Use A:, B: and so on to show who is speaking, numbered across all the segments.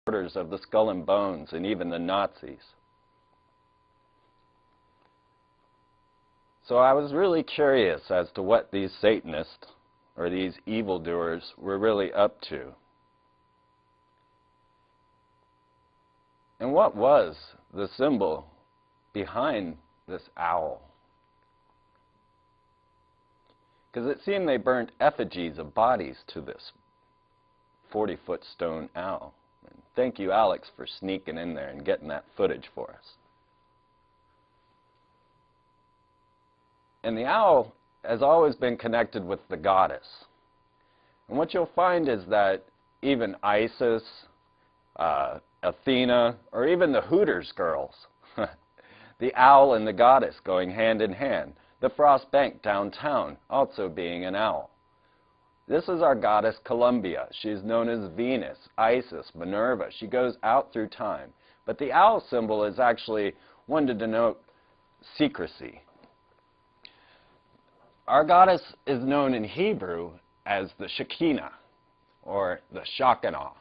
A: supporters of the Skull and Bones and even the Nazis. So I was really curious as to what these Satanists or these evildoers were really up to. And what was the symbol behind this owl? Because it seemed they burnt effigies of bodies to this 40-foot stone owl. And thank you, Alex, for sneaking in there and getting that footage for us. And the owl has always been connected with the goddess. And what you'll find is that even Isis, Athena, or even the Hooters girls, the owl and the goddess going hand in hand. The Frost Bank downtown also being an owl. This is our goddess Columbia. She's known as Venus, Isis, Minerva. She goes out through time. But the owl symbol is actually one to denote secrecy. Our goddess is known in Hebrew as the Shekinah, or the Shekinah.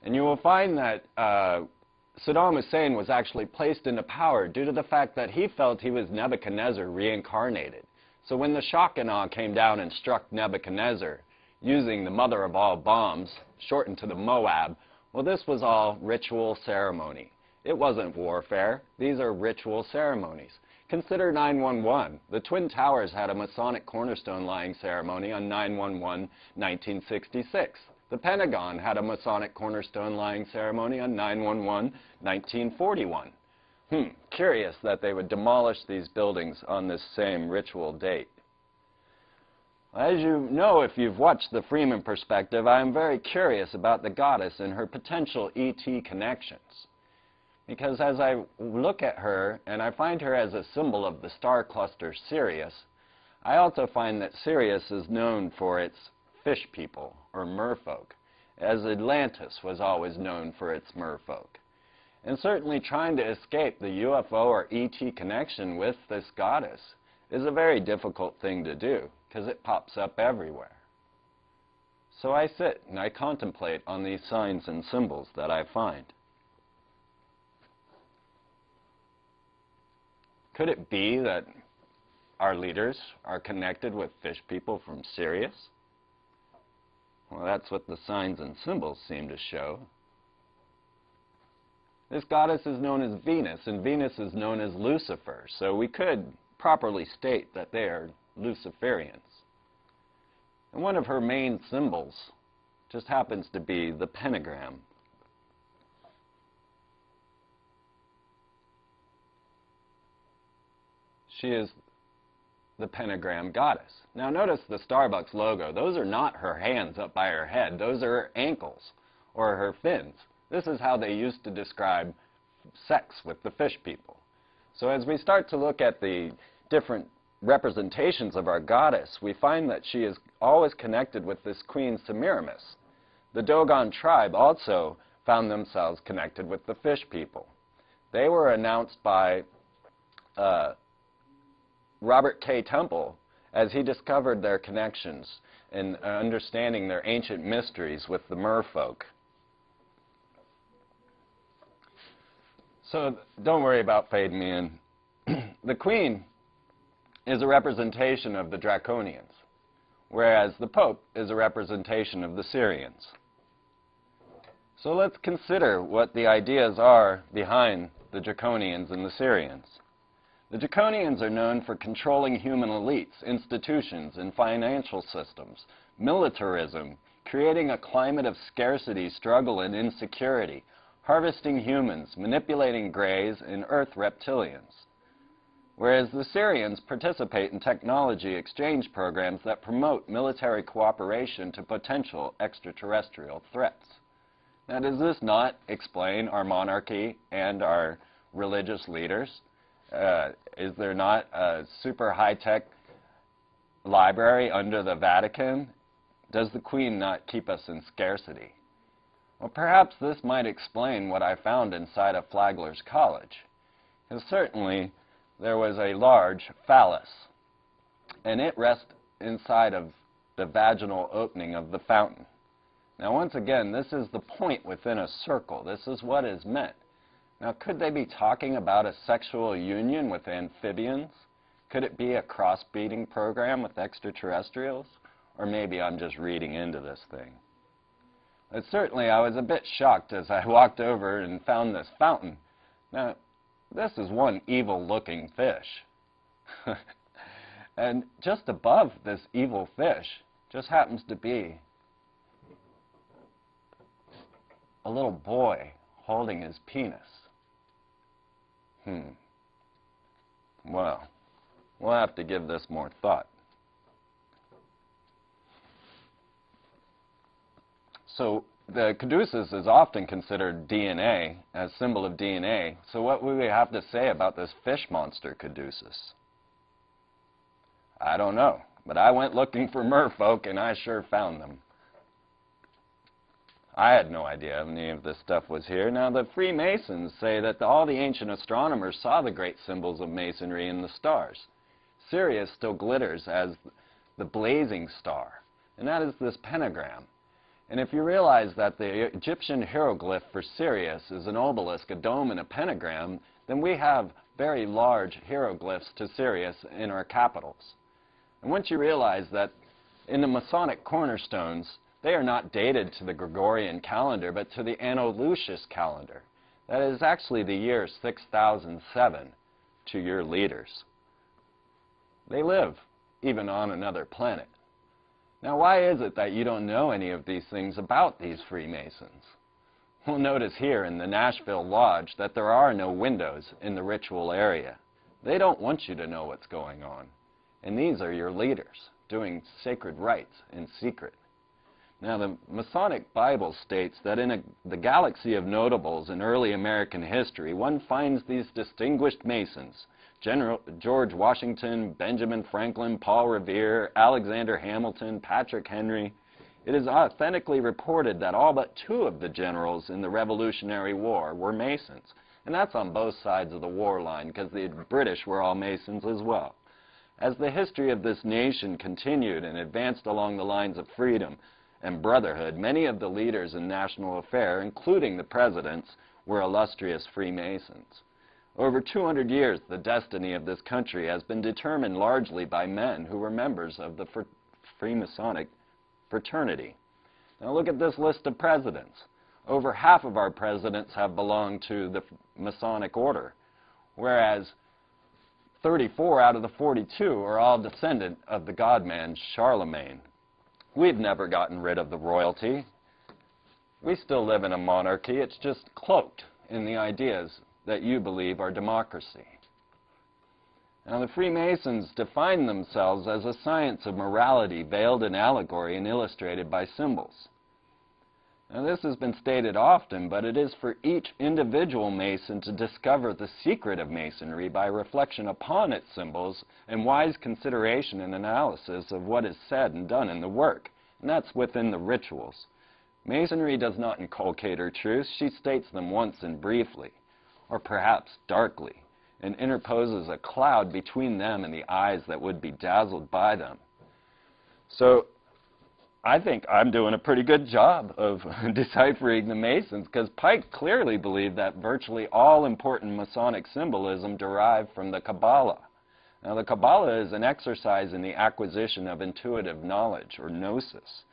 A: And you will find that Saddam Hussein was actually placed into power due to the fact that he felt he was Nebuchadnezzar reincarnated. So when the Shekinah came down and struck Nebuchadnezzar, using the mother of all bombs, shortened to the Moab, well, this was all ritual ceremony. It wasn't warfare. These are ritual ceremonies. Consider 9/11. The Twin Towers had a Masonic cornerstone laying ceremony on 9/11/1966. The Pentagon had a Masonic cornerstone laying ceremony on 9/11/1941. Curious that they would demolish these buildings on this same ritual date. As you know, if you've watched the Freeman perspective, I am very curious about the goddess and her potential ET connections. Because as I look at her, and I find her as a symbol of the star cluster Sirius, I also find that Sirius is known for its fish people, or merfolk, as Atlantis was always known for its merfolk. And certainly trying to escape the UFO or ET connection with this goddess is a very difficult thing to do, because it pops up everywhere. So I sit and I contemplate on these signs and symbols that I find. Could it be that our leaders are connected with fish people from Sirius? Well, that's what the signs and symbols seem to show. This goddess is known as Venus, and Venus is known as Lucifer, so we could properly state that they are Luciferians. And one of her main symbols just happens to be the pentagram. She is the pentagram goddess. Now notice the Starbucks logo. Those are not her hands up by her head. Those are her ankles or her fins. This is how they used to describe sex with the fish people. So as we start to look at the different representations of our goddess, we find that she is always connected with this Queen Semiramis. The Dogon tribe also found themselves connected with the fish people. They were announced by Robert K. Temple as he discovered their connections and understanding their ancient mysteries with the merfolk. So don't worry about fading me in. The Queen is a representation of the Draconians, whereas the Pope is a representation of the Syrians. So let's consider what the ideas are behind the Draconians and the Syrians. The Draconians are known for controlling human elites, institutions, and financial systems, militarism, creating a climate of scarcity, struggle, and insecurity, harvesting humans, manipulating greys, and earth reptilians. Whereas the Syrians participate in technology exchange programs that promote military cooperation to potential extraterrestrial threats. Now, does this not explain our monarchy and our religious leaders? Is there not a super high-tech library under the Vatican? Does the Queen not keep us in scarcity? Well, perhaps this might explain what I found inside of Flagler's College. Because certainly there was a large phallus, and it rests inside of the vaginal opening of the fountain. Now, once again, this is the point within a circle. This is what is meant. Now, could they be talking about a sexual union with amphibians? Could it be a cross-breeding program with extraterrestrials? Or maybe I'm just reading into this thing. But certainly, I was a bit shocked as I walked over and found this fountain. Now, this is one evil-looking fish. And just above this evil fish just happens to be a little boy holding his penis. Well, we'll have to give this more thought. So the caduceus is often considered DNA, as symbol of DNA. So what would we have to say about this fish monster caduceus? I don't know, but I went looking for merfolk and I sure found them. I had no idea any of this stuff was here. Now, the Freemasons say that all the ancient astronomers saw the great symbols of masonry in the stars. Sirius still glitters as the blazing star, and that is this pentagram. And if you realize that the Egyptian hieroglyph for Sirius is an obelisk, a dome, and a pentagram, then we have very large hieroglyphs to Sirius in our capitals. And once you realize that in the Masonic cornerstones, they are not dated to the Gregorian calendar, but to the Anno Lucius calendar. That is actually the year 6007 to your leaders. They live even on another planet. Now, why is it that you don't know any of these things about these Freemasons? We'll notice here in the Nashville Lodge that there are no windows in the ritual area. They don't want you to know what's going on. And these are your leaders doing sacred rites in secret. Now, the Masonic Bible states that in the galaxy of notables in early American history, one finds these distinguished Masons: General George Washington, Benjamin Franklin, Paul Revere, Alexander Hamilton, Patrick Henry. It is authentically reported that all but 2 of the generals in the Revolutionary War were Masons. And that's on both sides of the war line, because the British were all Masons as well. As the history of this nation continued and advanced along the lines of freedom and brotherhood, many of the leaders in national affairs, including the presidents, were illustrious Freemasons. Over 200 years, the destiny of this country has been determined largely by men who were members of the Freemasonic fraternity. Now look at this list of presidents. Over half of our presidents have belonged to the Masonic order, whereas 34 out of the 42 are all descendant of the godman Charlemagne. We've never gotten rid of the royalty. We still live in a monarchy. It's just cloaked in the ideas that you believe are democracy. Now, the Freemasons define themselves as a science of morality veiled in allegory and illustrated by symbols. Now, this has been stated often, but it is for each individual Mason to discover the secret of Masonry by reflection upon its symbols and wise consideration and analysis of what is said and done in the work, and that's within the rituals. Masonry does not inculcate her truths. She states them once and briefly, or perhaps darkly, and interposes a cloud between them and the eyes that would be dazzled by them. So, I think I'm doing a pretty good job of deciphering the Masons, because Pike clearly believed that virtually all important Masonic symbolism derived from the Kabbalah. Now, the Kabbalah is an exercise in the acquisition of intuitive knowledge, or gnosis,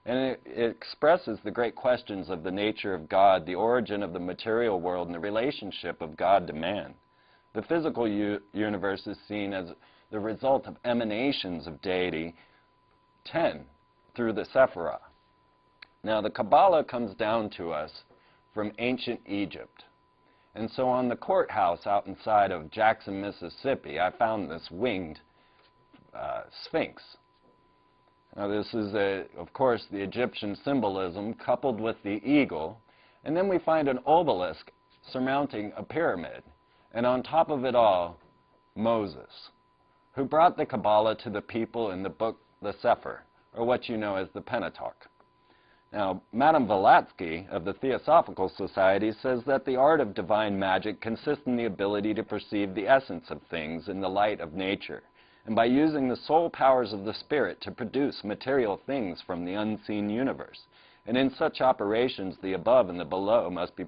A: and it expresses the great questions of the nature of God, the origin of the material world, and the relationship of God to man. The physical universe is seen as the result of emanations of deity, 10, through the Sephirah. Now, the Kabbalah comes down to us from ancient Egypt. And so on the courthouse out inside of Jackson, Mississippi, I found this winged sphinx. Now, this is, of course, the Egyptian symbolism coupled with the eagle. And then we find an obelisk surmounting a pyramid. And on top of it all, Moses, who brought the Kabbalah to the people in the book, the Sefer, or what you know as the Pentateuch. Now, Madame Blavatsky of the Theosophical Society says that the art of divine magic consists in the ability to perceive the essence of things in the light of nature, and by using the soul powers of the spirit to produce material things from the unseen universe. and in such operations the above and the below must be brought